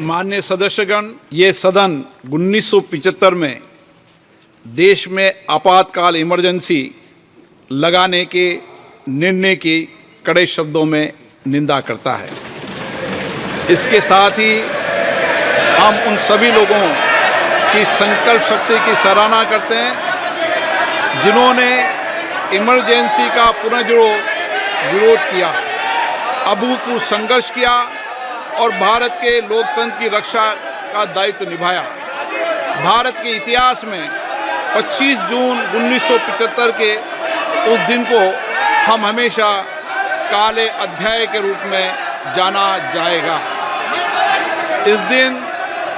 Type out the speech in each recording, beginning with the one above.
माननीय सदस्यगण, ये सदन 1975 में देश में आपातकाल इमरजेंसी लगाने के निर्णय की कड़े शब्दों में निंदा करता है। इसके साथ ही हम उन सभी लोगों की संकल्प शक्ति की सराहना करते हैं जिन्होंने इमरजेंसी का पुनर्जुड़ो विरोध किया, अभूतपूर्व संघर्ष किया और भारत के लोकतंत्र की रक्षा का दायित्व निभाया। भारत के इतिहास में 25 जून 1975 के उस दिन को हम हमेशा काले अध्याय के रूप में जाना जाएगा। इस दिन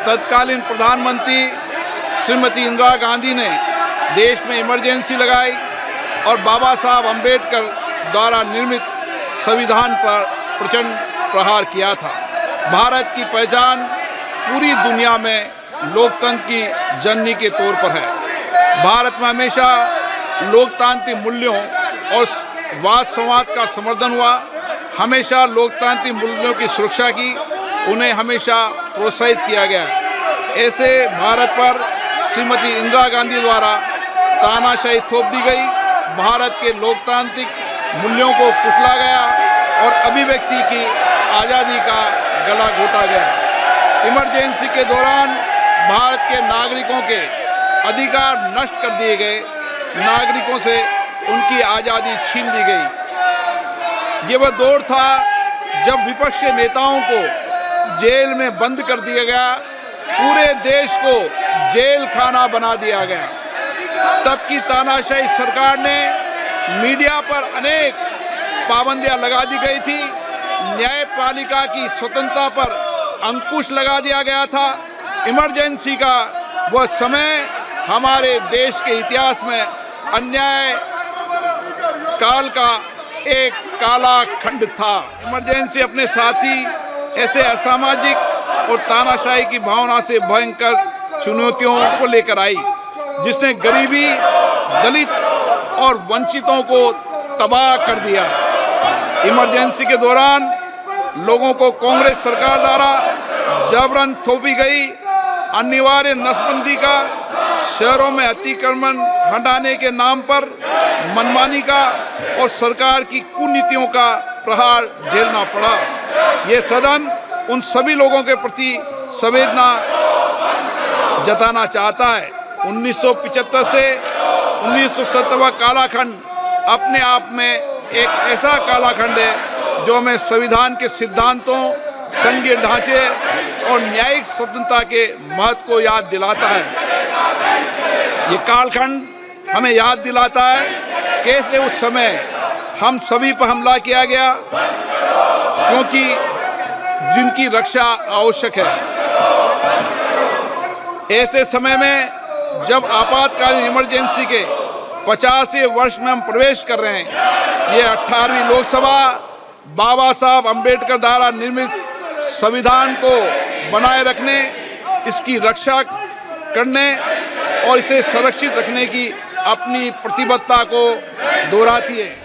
तत्कालीन प्रधानमंत्री श्रीमती इंदिरा गांधी ने देश में इमरजेंसी लगाई और बाबा साहब अम्बेडकर द्वारा निर्मित संविधान पर प्रचंड प्रहार किया था। भारत की पहचान पूरी दुनिया में लोकतंत्र की जननी के तौर पर है। भारत में हमेशा लोकतांत्रिक मूल्यों और वाद संवाद का समर्थन हुआ, हमेशा लोकतांत्रिक मूल्यों की सुरक्षा की, उन्हें हमेशा प्रोत्साहित किया गया। ऐसे भारत पर श्रीमती इंदिरा गांधी द्वारा तानाशाही थोप दी गई, भारत के लोकतांत्रिक मूल्यों को कुचला गया और अभिव्यक्ति की आज़ादी का गला घोटा गया। इमरजेंसी के दौरान भारत के नागरिकों के अधिकार नष्ट कर दिए गए, नागरिकों से उनकी आज़ादी छीन ली गई। ये वह दौर था जब विपक्ष के नेताओं को जेल में बंद कर दिया गया, पूरे देश को जेल खाना बना दिया गया। तब की तानाशाही सरकार ने मीडिया पर अनेक पाबंदियां लगा दी गई थी, न्यायपालिका की स्वतंत्रता पर अंकुश लगा दिया गया था। इमरजेंसी का वह समय हमारे देश के इतिहास में अन्याय काल का एक काला खंड था। इमरजेंसी अपने साथी ऐसे असामाजिक और तानाशाही की भावना से भयंकर चुनौतियों को लेकर आई, जिसने गरीबी, दलित और वंचितों को तबाह कर दिया। इमरजेंसी के दौरान लोगों को कांग्रेस सरकार द्वारा जबरन थोपी गई अनिवार्य नसबंदी का, शहरों में अतिक्रमण हटाने के नाम पर मनमानी का और सरकार की कुनीतियों का प्रहार झेलना पड़ा। ये सदन उन सभी लोगों के प्रति संवेदना जताना चाहता है। 1975 से 1970 कालाखंड अपने आप में एक ऐसा कालाखंड है जो हमें संविधान के सिद्धांतों, संघीय ढांचे और न्यायिक स्वतंत्रता के महत्व को याद दिलाता है। ये कालखंड हमें याद दिलाता है कैसे उस समय हम सभी पर हमला किया गया, क्योंकि जिनकी रक्षा आवश्यक है। ऐसे समय में जब आपातकालीन इमरजेंसी के 50वें वर्ष में हम प्रवेश कर रहे हैं, ये 18वीं लोकसभा बाबा साहब अम्बेडकर द्वारा निर्मित संविधान को बनाए रखने, इसकी रक्षा करने और इसे संरक्षित रखने की अपनी प्रतिबद्धता को दोहराती है।